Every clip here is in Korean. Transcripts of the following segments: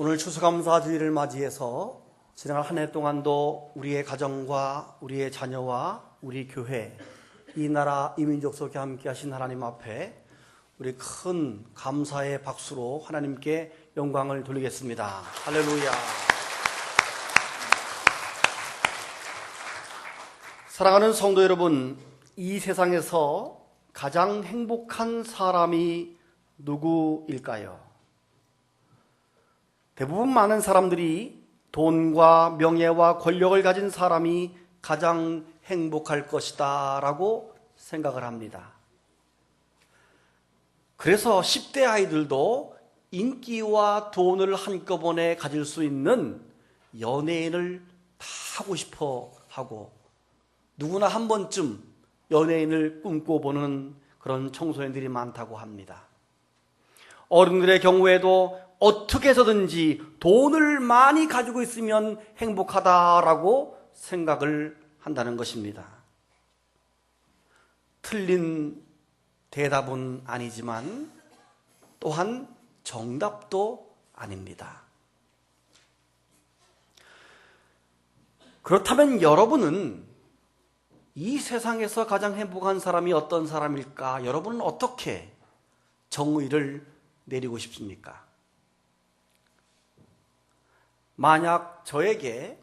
오늘 추수감사주일을 맞이해서 지난 한 해 동안도 우리의 가정과 우리의 자녀와 우리 교회, 이 나라 이 민족 속에 함께 하신 하나님 앞에 우리 큰 감사의 박수로 하나님께 영광을 돌리겠습니다. 할렐루야. 사랑하는 성도 여러분, 이 세상에서 가장 행복한 사람이 누구일까요? 대부분 많은 사람들이 돈과 명예와 권력을 가진 사람이 가장 행복할 것이다 라고 생각을 합니다. 그래서 10대 아이들도 인기와 돈을 한꺼번에 가질 수 있는 연예인을 다 하고 싶어 하고, 누구나 한 번쯤 연예인을 꿈꿔보는 그런 청소년들이 많다고 합니다. 어른들의 경우에도 어떻게 해서든지 돈을 많이 가지고 있으면 행복하다라고 생각을 한다는 것입니다. 틀린 대답은 아니지만 또한 정답도 아닙니다. 그렇다면 여러분은 이 세상에서 가장 행복한 사람이 어떤 사람일까? 여러분은 어떻게 정의를 내리고 싶습니까? 만약 저에게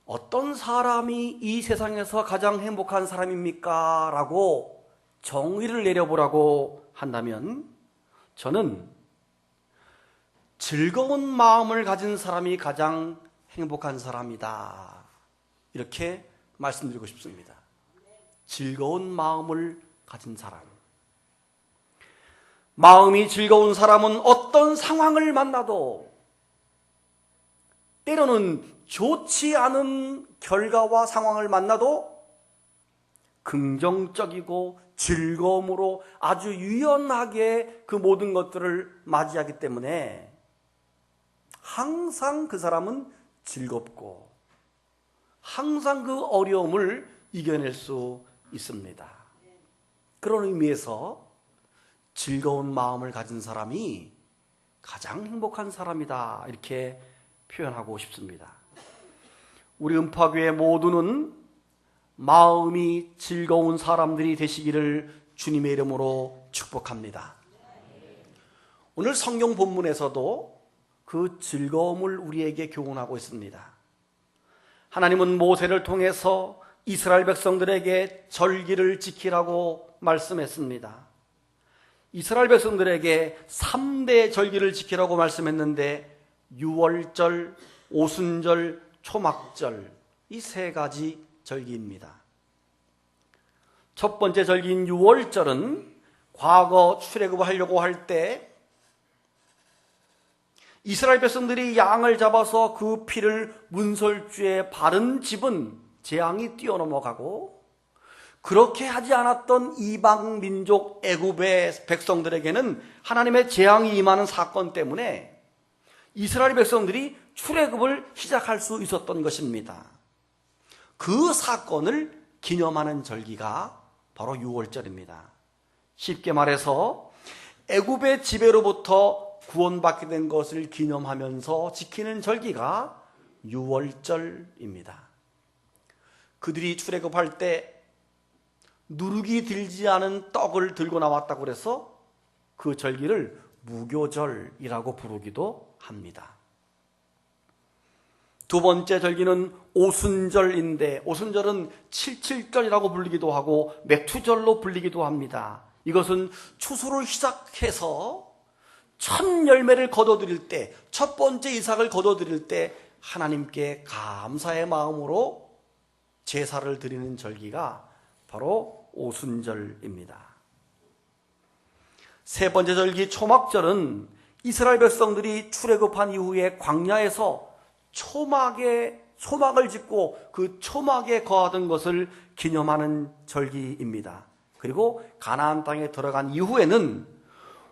어떤 사람이 이 세상에서 가장 행복한 사람입니까? 라고 정의를 내려보라고 한다면 저는 즐거운 마음을 가진 사람이 가장 행복한 사람이다, 이렇게 말씀드리고 싶습니다. 즐거운 마음을 가진 사람. 마음이 즐거운 사람은 어떤 상황을 만나도, 때로는 좋지 않은 결과와 상황을 만나도 긍정적이고 즐거움으로 아주 유연하게 그 모든 것들을 맞이하기 때문에 항상 그 사람은 즐겁고 항상 그 어려움을 이겨낼 수 있습니다. 그런 의미에서 즐거운 마음을 가진 사람이 가장 행복한 사람이다, 이렇게 표현하고 싶습니다. 우리 음파교회 모두는 마음이 즐거운 사람들이 되시기를 주님의 이름으로 축복합니다. 오늘 성경 본문에서도 그 즐거움을 우리에게 교훈하고 있습니다. 하나님은 모세를 통해서 이스라엘 백성들에게 절기를 지키라고 말씀했습니다. 이스라엘 백성들에게 3대 절기를 지키라고 말씀했는데 유월절, 오순절, 초막절, 이 세 가지 절기입니다. 첫 번째 절기인 유월절은 과거 출애굽을 하려고 할 때 이스라엘 백성들이 양을 잡아서 그 피를 문설주에 바른 집은 재앙이 뛰어넘어가고, 그렇게 하지 않았던 이방 민족 애굽의 백성들에게는 하나님의 재앙이 임하는 사건 때문에 이스라엘 백성들이 출애굽을 시작할 수 있었던 것입니다. 그 사건을 기념하는 절기가 바로 유월절입니다. 쉽게 말해서 애굽의 지배로부터 구원받게 된 것을 기념하면서 지키는 절기가 유월절입니다. 그들이 출애굽할 때 누룩이 들지 않은 떡을 들고 나왔다고 해서 그 절기를 무교절이라고 부르기도 합니다. 두 번째 절기는 오순절인데, 오순절은 칠칠절이라고 불리기도 하고 맥투절로 불리기도 합니다. 이것은 추수를 시작해서 첫 열매를 거둬들일 때, 첫 번째 이삭을 거둬들일 때 하나님께 감사의 마음으로 제사를 드리는 절기가 바로 오순절입니다. 세 번째 절기 초막절은 이스라엘 백성들이 출애굽한 이후에 광야에서 초막을 짓고 그 초막에 거하던 것을 기념하는 절기입니다. 그리고 가나안 땅에 들어간 이후에는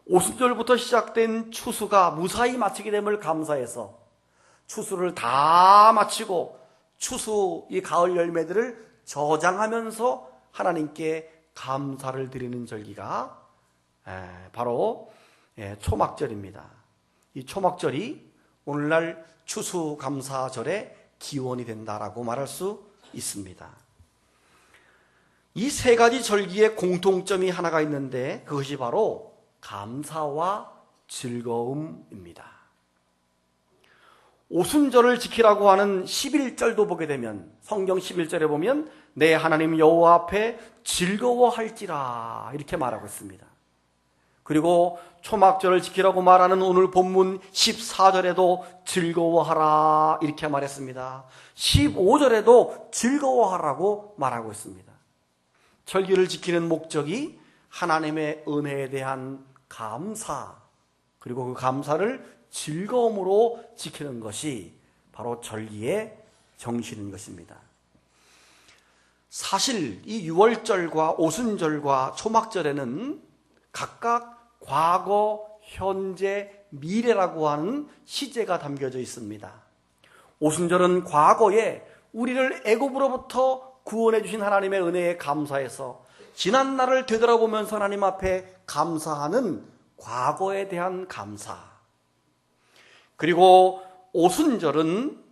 오순절부터 시작된 추수가 무사히 마치게 됨을 감사해서 추수를 다 마치고 추수 이 가을 열매들을 저장하면서 하나님께 감사를 드리는 절기가 바로 초막절입니다. 이 초막절이 오늘날 추수감사절의 기원이 된다라고 말할 수 있습니다. 이 세 가지 절기의 공통점이 하나가 있는데 그것이 바로 감사와 즐거움입니다. 오순절을 지키라고 하는 11절도 보게 되면 성경 11절에 보면 내 하나님 여호와 앞에 즐거워할지라 이렇게 말하고 있습니다. 그리고 초막절을 지키라고 말하는 오늘 본문 14절에도 즐거워하라 이렇게 말했습니다. 15절에도 즐거워하라고 말하고 있습니다. 절기를 지키는 목적이 하나님의 은혜에 대한 감사, 그리고 그 감사를 즐거움으로 지키는 것이 바로 절기의 정신인 것입니다. 사실 이 6월절과 오순절과 초막절에는 각각 과거, 현재, 미래라고 하는 시제가 담겨져 있습니다. 오순절은 과거에 우리를 애굽으로부터 구원해 주신 하나님의 은혜에 감사해서 지난 날을 되돌아보면서 하나님 앞에 감사하는 과거에 대한 감사. 그리고 오순절은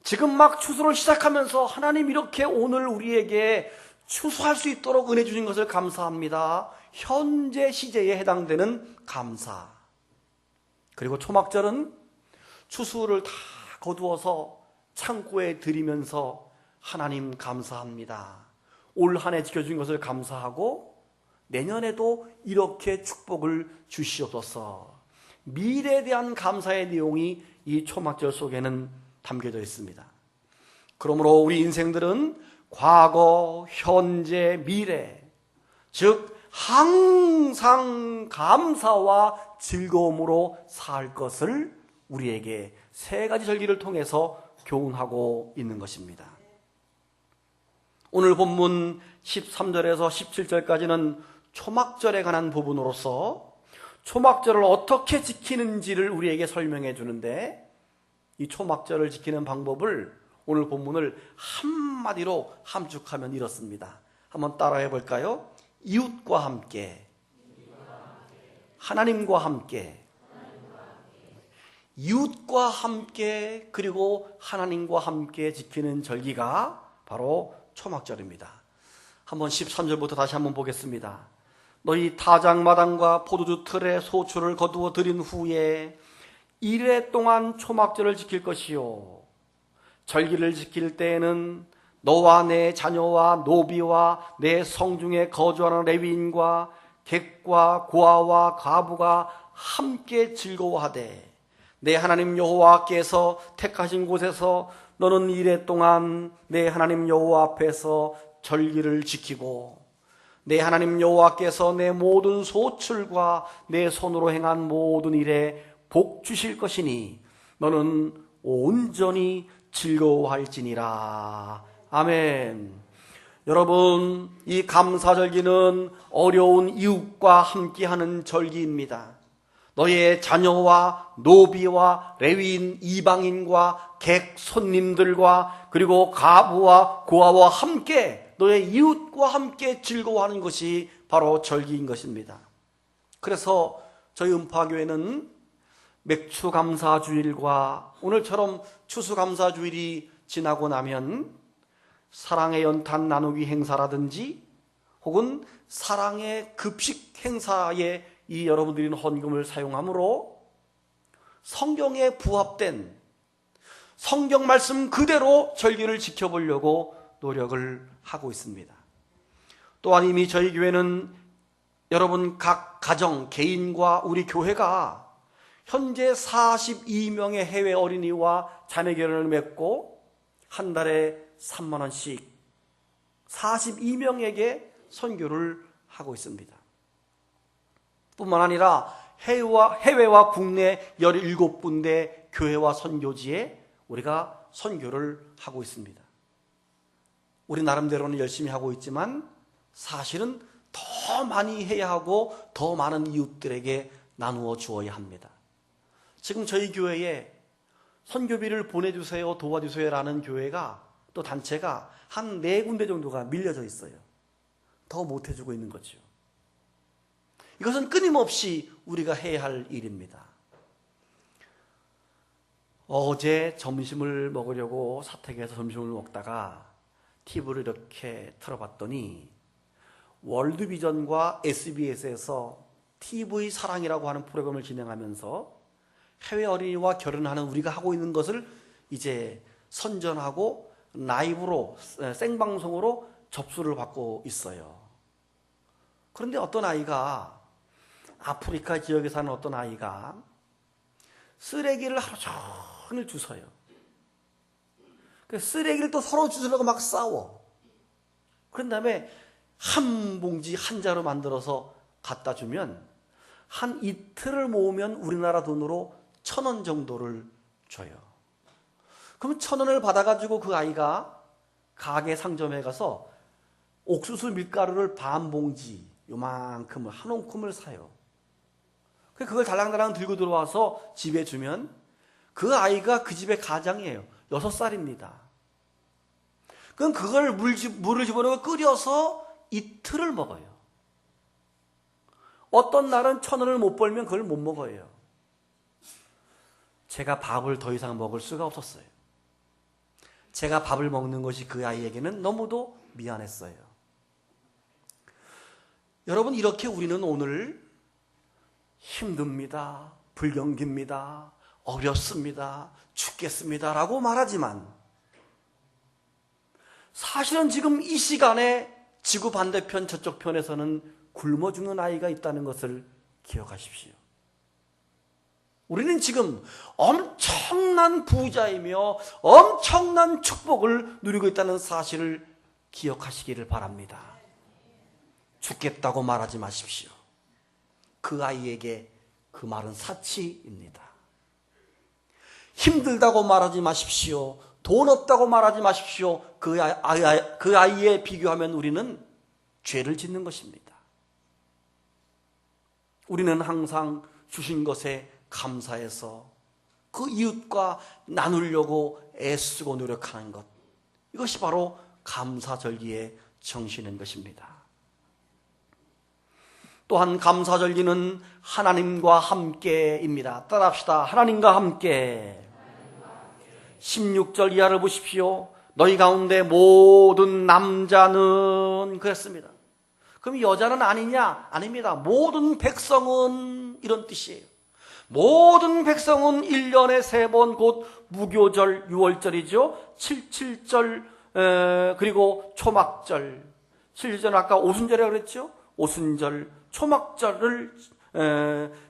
지금 막 추수를 시작하면서 하나님 이렇게 오늘 우리에게 추수할 수 있도록 은혜 주신 것을 감사합니다. 현재 시제에 해당되는 감사. 그리고 초막절은 추수를 다 거두어서 창고에 들이면서 하나님 감사합니다. 올 한 해 지켜준 것을 감사하고 내년에도 이렇게 축복을 주시옵소서. 미래에 대한 감사의 내용이 이 초막절 속에는 담겨져 있습니다. 그러므로 우리 인생들은 과거, 현재, 미래, 즉 항상 감사와 즐거움으로 살 것을 우리에게 세 가지 절기를 통해서 교훈하고 있는 것입니다. 오늘 본문 13절에서 17절까지는 초막절에 관한 부분으로서 초막절을 어떻게 지키는지를 우리에게 설명해 주는데, 이 초막절을 지키는 방법을 오늘 본문을 한마디로 함축하면 이렇습니다. 한번 따라해 볼까요? 이웃과 함께, 하나님과 함께, 이웃과 함께, 그리고 하나님과 함께 지키는 절기가 바로 초막절입니다. 한번 13절부터 다시 한번 보겠습니다. 너희 타작마당과 포도주 틀에 소출을 거두어 들인 후에 이래 동안 초막절을 지킬 것이요, 절기를 지킬 때에는 너와 내 자녀와 노비와 내 성중에 거주하는 레위인과 객과 고아와 과부가 함께 즐거워하되 내 하나님 여호와께서 택하신 곳에서 너는 이래 동안 내 하나님 여호와 앞에서 절기를 지키고 내 하나님 여호와께서 내 모든 소출과 내 손으로 행한 모든 일에 복 주실 것이니 너는 온전히 즐거워할지니라. 아멘. 여러분, 이 감사절기는 어려운 이웃과 함께하는 절기입니다. 너의 자녀와 노비와 레위인 이방인과 객 손님들과 그리고 가부와 고아와 함께, 너의 이웃과 함께 즐거워하는 것이 바로 절기인 것입니다. 그래서 저희 음파교회는 맥추감사주일과 오늘처럼 추수감사주일이 지나고 나면 사랑의 연탄 나누기 행사라든지 혹은 사랑의 급식 행사에 이 여러분들이 헌금을 사용함으로 성경에 부합된 성경 말씀 그대로 절기를 지켜보려고 노력을 하고 있습니다. 또한 이미 저희 교회는 여러분 각 가정, 개인과 우리 교회가 현재 42명의 해외 어린이와 자매 결연을 맺고 한 달에 3만 원씩 42명에게 선교를 하고 있습니다. 뿐만 아니라 해외와 국내 17군데 교회와 선교지에 우리가 선교를 하고 있습니다. 우리 나름대로는 열심히 하고 있지만 사실은 더 많이 해야 하고 더 많은 이웃들에게 나누어 주어야 합니다. 지금 저희 교회에 선교비를 보내주세요, 도와주세요라는 교회가 또 단체가 한 4군데 정도가 밀려져 있어요. 더 못해주고 있는 거죠. 이것은 끊임없이 우리가 해야 할 일입니다. 어제 점심을 먹으려고 사택에서 점심을 먹다가 TV를 이렇게 틀어봤더니 월드비전과 SBS에서 TV 사랑이라고 하는 프로그램을 진행하면서 해외 어린이와 결혼하는 우리가 하고 있는 것을 이제 선전하고 라이브로 생방송으로 접수를 받고 있어요. 그런데 어떤 아이가, 아프리카 지역에 사는 어떤 아이가 쓰레기를 하루 종일 주워요. 그 쓰레기를 또 서로 주우려고 막 싸워. 그런 다음에 한 봉지 한 자루 만들어서 갖다 주면 한 이틀을 모으면 우리나라 돈으로 1,000원 정도를 줘요. 그럼 1,000원을 받아가지고 그 아이가 가게 상점에 가서 옥수수 밀가루를 반 봉지 요만큼을 한 움큼을 사요. 그걸 달랑달랑 들고 들어와서 집에 주면 그 아이가 그 집의 가장이에요. 6살입니다. 그럼 그걸 물을 집어넣어 끓여서 이틀을 먹어요. 어떤 날은 1,000원을 못 벌면 그걸 못 먹어요. 제가 밥을 더 이상 먹을 수가 없었어요. 제가 밥을 먹는 것이 그 아이에게는 너무도 미안했어요. 여러분, 이렇게 우리는 오늘 힘듭니다, 불경기입니다, 어렵습니다, 죽겠습니다 라고 말하지만 사실은 지금 이 시간에 지구 반대편 저쪽 편에서는 굶어 죽는 아이가 있다는 것을 기억하십시오. 우리는 지금 엄청난 부자이며 엄청난 축복을 누리고 있다는 사실을 기억하시기를 바랍니다. 죽겠다고 말하지 마십시오. 그 아이에게 그 말은 사치입니다. 힘들다고 말하지 마십시오. 돈 없다고 말하지 마십시오. 그 아이에 비교하면 우리는 죄를 짓는 것입니다. 우리는 항상 주신 것에 감사해서 그 이웃과 나누려고 애쓰고 노력하는 것, 이것이 바로 감사절기의 정신인 것입니다. 또한 감사절기는 하나님과 함께입니다. 따라합시다. 하나님과 함께. 16절 이하를 보십시오. 너희 가운데 모든 남자는 그랬습니다. 그럼 여자는 아니냐? 아닙니다. 모든 백성은 이런 뜻이에요. 모든 백성은 1년에 3번 곧 무교절 6월절이죠. 77절 그리고 초막절. 77절은 아까 오순절이라고 그랬죠. 오순절, 초막절을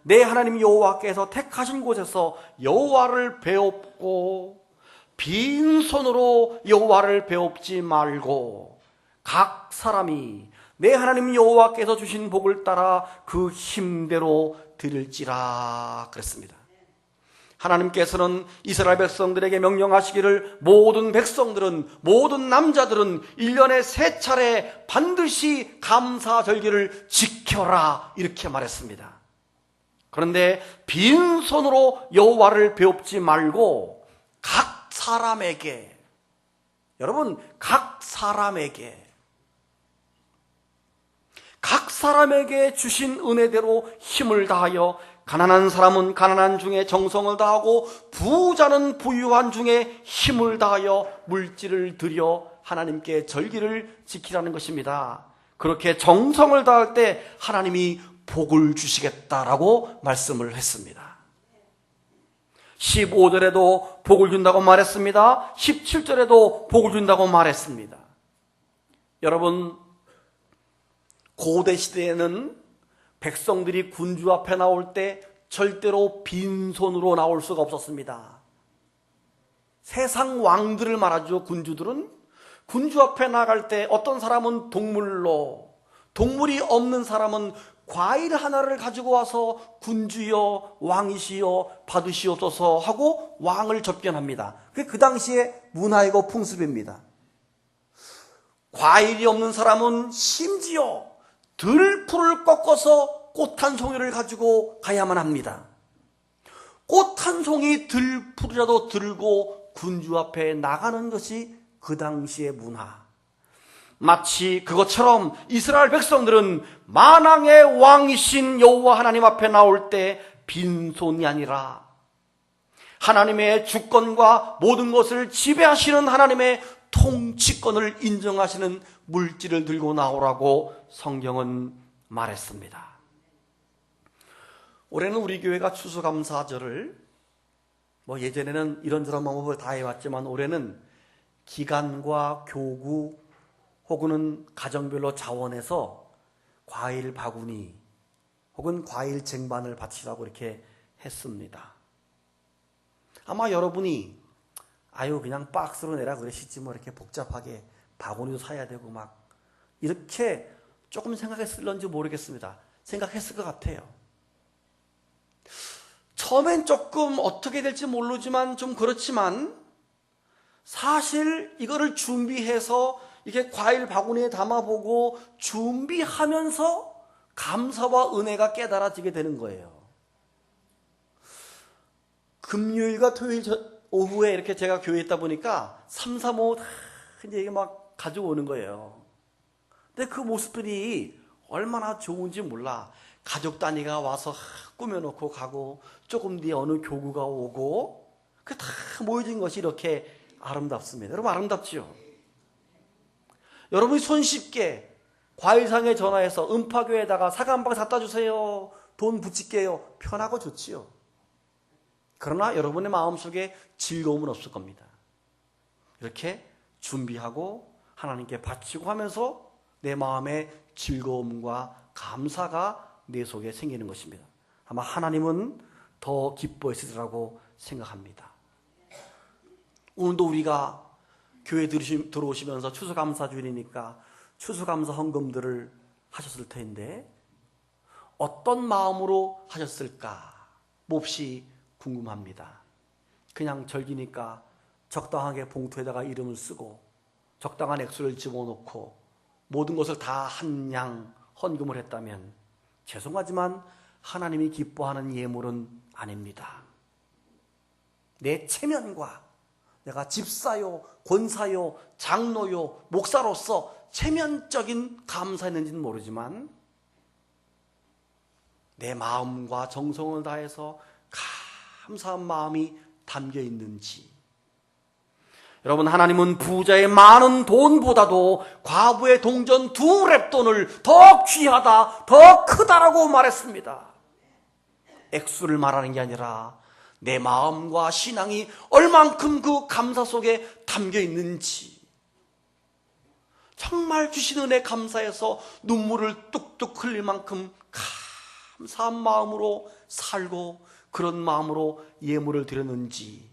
내 하나님 여호와께서 택하신 곳에서 여호와를 배웁고 빈손으로 여호와를 배웁지 말고 각 사람이 내 하나님 여호와께서 주신 복을 따라 그 힘대로 드릴지라 그랬습니다. 하나님께서는 이스라엘 백성들에게 명령하시기를 모든 백성들은, 모든 남자들은 1년에 3차례 반드시 감사절기를 지켜라 이렇게 말했습니다. 그런데 빈손으로 여호와를 배웁지 말고 각 사람에게, 여러분, 각 사람에게 주신 은혜대로 힘을 다하여 가난한 사람은 가난한 중에 정성을 다하고 부자는 부유한 중에 힘을 다하여 물질을 들여 하나님께 절기를 지키라는 것입니다. 그렇게 정성을 다할 때 하나님이 복을 주시겠다라고 말씀을 했습니다. 15절에도 복을 준다고 말했습니다. 17절에도 복을 준다고 말했습니다. 여러분, 고대 시대에는 백성들이 군주 앞에 나올 때 절대로 빈손으로 나올 수가 없었습니다. 세상 왕들을 말하죠. 군주들은 군주 앞에 나갈 때 어떤 사람은 동물로, 동물이 없는 사람은 과일 하나를 가지고 와서 군주여 왕이시여 받으시옵소서 하고 왕을 접견합니다. 그게 그 당시의 문화이고 풍습입니다. 과일이 없는 사람은 심지어 들풀을 꺾어서 꽃 한 송이를 가지고 가야만 합니다. 꽃 한 송이 들풀이라도 들고 군주 앞에 나가는 것이 그 당시의 문화. 마치 그것처럼 이스라엘 백성들은 만왕의 왕이신 여호와 하나님 앞에 나올 때 빈손이 아니라 하나님의 주권과 모든 것을 지배하시는 하나님의 통치권을 인정하시는 물질을 들고 나오라고 성경은 말했습니다. 올해는 우리 교회가 추수감사절을 예전에는 이런저런 방법을 다 해왔지만 올해는 기관과 교구 혹은 가정별로 자원해서 과일 바구니 혹은 과일 쟁반을 바치라고 이렇게 했습니다. 아마 여러분이 그냥 박스로 내라 그러시지 이렇게 복잡하게 바구니도 사야 되고 이렇게 조금 생각했을런지 모르겠습니다. 생각했을 것 같아요. 처음엔 조금 어떻게 될지 모르지만 좀 그렇지만 사실 이거를 준비해서 이렇게 과일 바구니에 담아보고 준비하면서 감사와 은혜가 깨달아지게 되는 거예요. 금요일과 토요일 오후에 이렇게 제가 교회에 있다 보니까 3, 4, 5 다 이제 가지고 오는 거예요. 근데 그 모습들이 얼마나 좋은지 몰라. 가족 단위가 와서 꾸며놓고 가고 조금 뒤에 어느 교구가 오고 그 다 모여진 것이 이렇게 아름답습니다. 여러분 아름답지요? 여러분이 손쉽게 과일상에 전화해서 음파교에다가 사과 한 방 갖다 주세요. 돈 붙일게요. 편하고 좋지요. 그러나 여러분의 마음속에 즐거움은 없을 겁니다. 이렇게 준비하고 하나님께 바치고 하면서 내 마음에 즐거움과 감사가 내 속에 생기는 것입니다. 아마 하나님은 더 기뻐했으리라고 생각합니다. 오늘도 우리가 교회 들어오시면서 추수감사주일이니까 추수감사 헌금들을 하셨을 텐데 어떤 마음으로 하셨을까 몹시 궁금합니다. 그냥 절기니까 적당하게 봉투에다가 이름을 쓰고 적당한 액수를 집어넣고 모든 것을 다 한 양 헌금을 했다면 죄송하지만 하나님이 기뻐하는 예물은 아닙니다. 내 체면과 내가 집사요, 권사요, 장로요, 목사로서 체면적인 감사했는지는 모르지만 내 마음과 정성을 다해서 감사한 마음이 담겨 있는지. 여러분, 하나님은 부자의 많은 돈보다도 과부의 동전 2렙돈을 더 귀하다, 더 크다라고 말했습니다. 액수를 말하는 게 아니라 내 마음과 신앙이 얼만큼 그 감사 속에 담겨 있는지. 정말 주신 은혜 감사해서 눈물을 뚝뚝 흘릴 만큼 감사한 마음으로 살고 그런 마음으로 예물을 드렸는지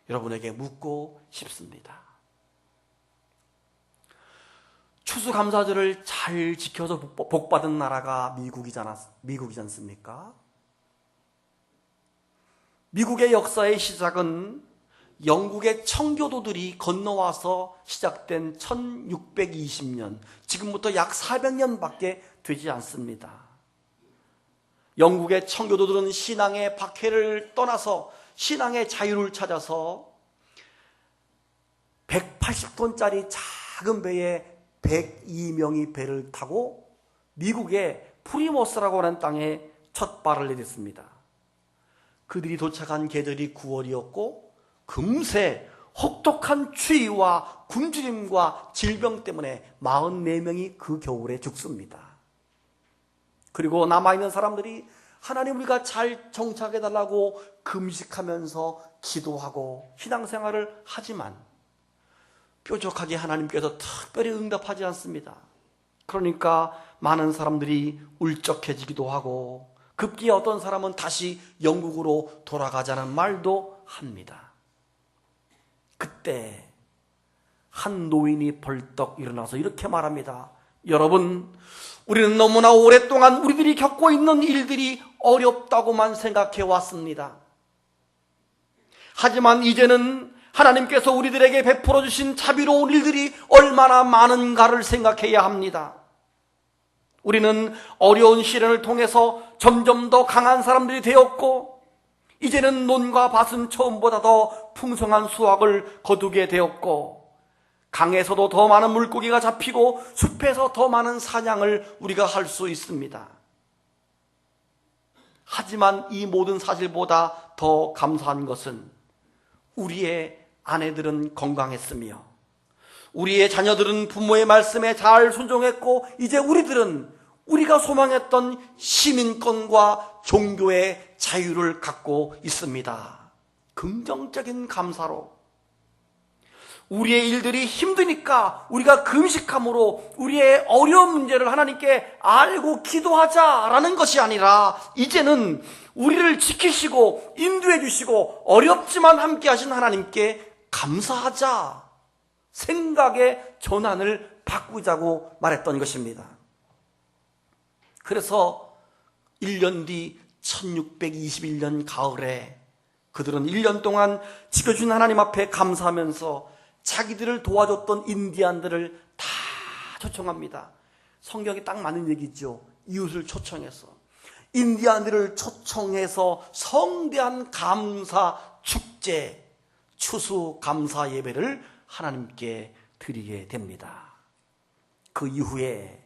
여러분에게 묻고 싶습니다. 추수감사절을 잘 지켜서 복받은 나라가 미국이지 않습니까? 미국의 역사의 시작은 영국의 청교도들이 건너와서 시작된 1620년, 지금부터 약 400년밖에 되지 않습니다. 영국의 청교도들은 신앙의 박해를 떠나서 신앙의 자유를 찾아서 180톤짜리 작은 배에 102명이 배를 타고 미국의 프리머스라고 하는 땅에 첫 발을 내딛습니다. 그들이 도착한 계절이 9월이었고 금세 혹독한 추위와 굶주림과 질병 때문에 44명이 그 겨울에 죽습니다. 그리고 남아있는 사람들이 하나님 우리가 잘 정착해달라고 금식하면서 기도하고 신앙생활을 하지만 뾰족하게 하나님께서 특별히 응답하지 않습니다. 그러니까 많은 사람들이 울적해지기도 하고 급기야 어떤 사람은 다시 영국으로 돌아가자는 말도 합니다. 그때 한 노인이 벌떡 일어나서 이렇게 말합니다. 여러분, 우리는 너무나 오랫동안 우리들이 겪고 있는 일들이 어렵다고만 생각해 왔습니다. 하지만 이제는 하나님께서 우리들에게 베풀어 주신 자비로운 일들이 얼마나 많은가를 생각해야 합니다. 우리는 어려운 시련을 통해서 점점 더 강한 사람들이 되었고 이제는 논과 밭은 처음보다 더 풍성한 수확을 거두게 되었고 강에서도 더 많은 물고기가 잡히고 숲에서 더 많은 사냥을 우리가 할 수 있습니다. 하지만 이 모든 사실보다 더 감사한 것은 우리의 아내들은 건강했으며 우리의 자녀들은 부모의 말씀에 잘 순종했고 이제 우리들은 우리가 소망했던 시민권과 종교의 자유를 갖고 있습니다. 긍정적인 감사로 우리의 일들이 힘드니까 우리가 금식함으로 우리의 어려운 문제를 하나님께 알고 기도하자라는 것이 아니라 이제는 우리를 지키시고 인도해 주시고 어렵지만 함께 하신 하나님께 감사하자, 생각의 전환을 바꾸자고 말했던 것입니다. 그래서 1년 뒤 1621년 가을에 그들은 1년 동안 지켜준 하나님 앞에 감사하면서 자기들을 도와줬던 인디안들을 다 초청합니다. 성경에 딱 맞는 얘기죠. 이웃을 초청해서 인디안들을 초청해서 성대한 감사 축제, 추수 감사 예배를 하나님께 드리게 됩니다. 그 이후에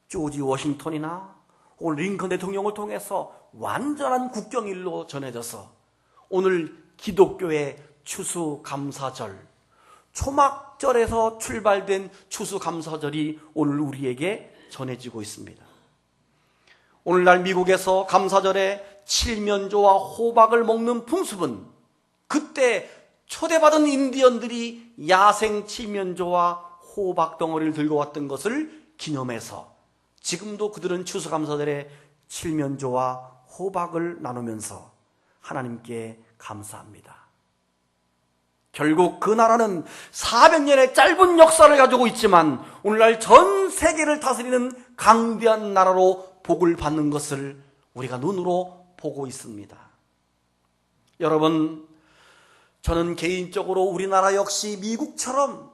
조지 워싱턴이나 오늘 링컨 대통령을 통해서 완전한 국경일로 전해져서 오늘 기독교의 추수감사절, 초막절에서 출발된 추수감사절이 오늘 우리에게 전해지고 있습니다. 오늘날 미국에서 감사절에 칠면조와 호박을 먹는 풍습은 그때 초대받은 인디언들이 야생 칠면조와 호박 덩어리를 들고 왔던 것을 기념해서 지금도 그들은 추수감사절에 칠면조와 호박을 나누면서 하나님께 감사합니다. 결국 그 나라는 400년의 짧은 역사를 가지고 있지만 오늘날 전 세계를 다스리는 강대한 나라로 복을 받는 것을 우리가 눈으로 보고 있습니다. 여러분, 저는 개인적으로 우리나라 역시 미국처럼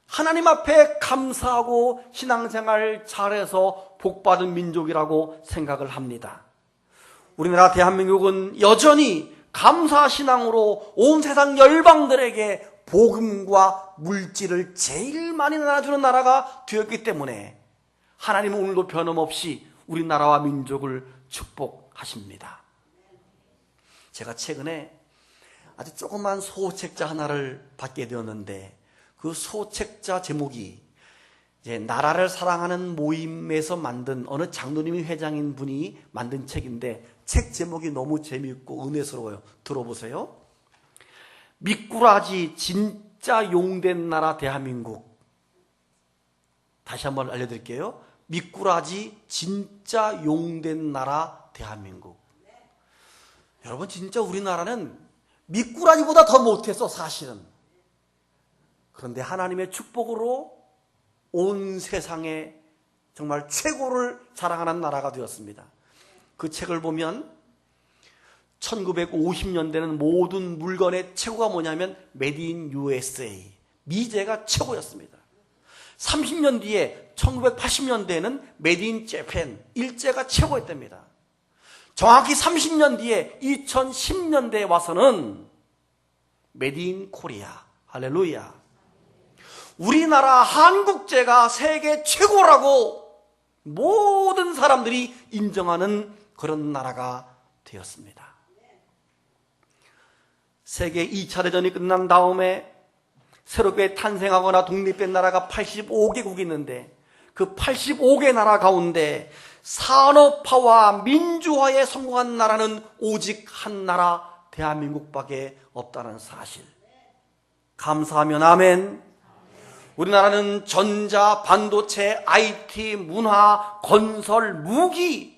하나님 앞에 감사하고 신앙생활 잘해서 복받은 민족이라고 생각을 합니다. 우리나라 대한민국은 여전히 감사신앙으로 온 세상 열방들에게 복음과 물질을 제일 많이 나눠주는 나라가 되었기 때문에 하나님은 오늘도 변함없이 우리나라와 민족을 축복하십니다. 제가 최근에 아주 조그만 소책자 하나를 받게 되었는데 그 소책자 제목이 이제 나라를 사랑하는 모임에서 만든 어느 장로님이 회장인 분이 만든 책인데 책 제목이 너무 재미있고 은혜스러워요. 들어보세요. 미꾸라지 진짜 용된 나라 대한민국. 다시 한번 알려드릴게요. 미꾸라지 진짜 용된 나라 대한민국. 여러분, 진짜 우리나라는 미꾸라지보다 더 못했어, 사실은. 그런데 하나님의 축복으로 온 세상에 정말 최고를 자랑하는 나라가 되었습니다. 그 책을 보면 1950년대는 모든 물건의 최고가 뭐냐면 Made in USA, 미제가 최고였습니다. 30년 뒤에 1980년대에는 Made in Japan, 일제가 최고였답니다. 정확히 30년 뒤에 2010년대에 와서는 Made in Korea, 할렐루야. 우리나라 한국제가 세계 최고라고 모든 사람들이 인정하는 그런 나라가 되었습니다. 세계 2차 대전이 끝난 다음에 새롭게 탄생하거나 독립된 나라가 85개국이 있는데 그 85개 나라 가운데 산업화와 민주화에 성공한 나라는 오직 한 나라 대한민국밖에 없다는 사실. 감사하면 아멘. 우리나라는 전자, 반도체, IT, 문화, 건설, 무기,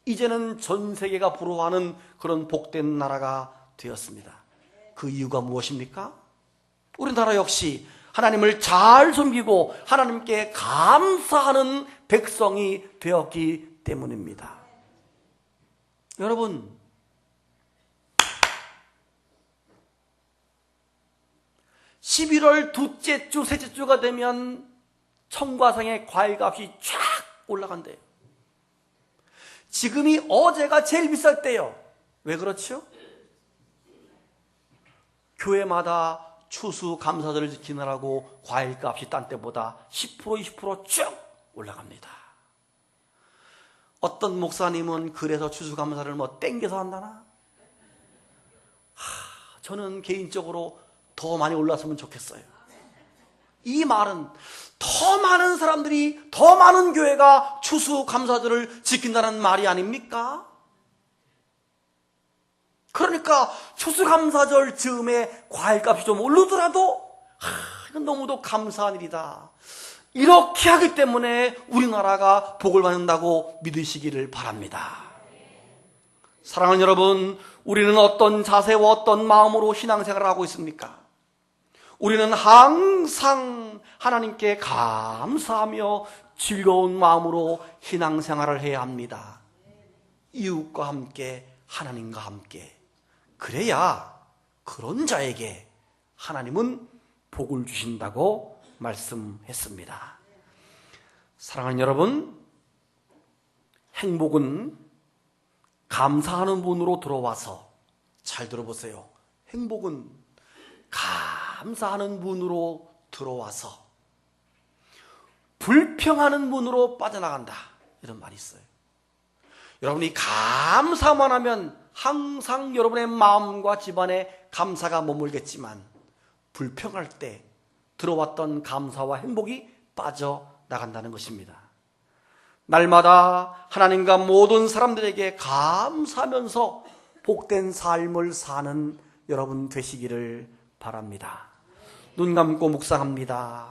이제는 전 세계가 부러워하는 그런 복된 나라가 되었습니다. 그 이유가 무엇입니까? 우리나라 역시 하나님을 잘 섬기고 하나님께 감사하는 백성이 되었기 때문입니다. 여러분, 11월 둘째 주, 셋째 주가 되면 청과상의 과일값이 쫙 올라간대요. 지금이 어제가 제일 비쌀 때요. 왜 그렇죠? 교회마다 추수감사절을 지키느라고 과일값이 딴 때보다 10% 20% 쭉 올라갑니다. 어떤 목사님은 그래서 추수감사를 뭐 땡겨서 한다나? 저는 개인적으로 더 많이 올랐으면 좋겠어요. 이 말은 더 많은 사람들이, 더 많은 교회가 추수감사절을 지킨다는 말이 아닙니까? 그러니까 추수감사절 즈음에 과일값이 좀 오르더라도 이건 너무도 감사한 일이다. 이렇게 하기 때문에 우리나라가 복을 받는다고 믿으시기를 바랍니다. 사랑하는 여러분, 우리는 어떤 자세와 어떤 마음으로 신앙생활을 하고 있습니까? 우리는 항상 하나님께 감사하며 즐거운 마음으로 신앙생활을 해야 합니다. 이웃과 함께, 하나님과 함께. 그래야 그런 자에게 하나님은 복을 주신다고 말씀했습니다. 사랑하는 여러분, 행복은 감사하는 분으로 들어와서, 잘 들어보세요. 행복은 감사하는 분으로 들어와서 불평하는 분으로 빠져나간다, 이런 말이 있어요. 여러분이 감사만 하면 항상 여러분의 마음과 집안에 감사가 머물겠지만, 불평할 때 들어왔던 감사와 행복이 빠져나간다는 것입니다. 날마다 하나님과 모든 사람들에게 감사하면서 복된 삶을 사는 여러분 되시기를 바랍니다. 눈 감고 묵상합니다.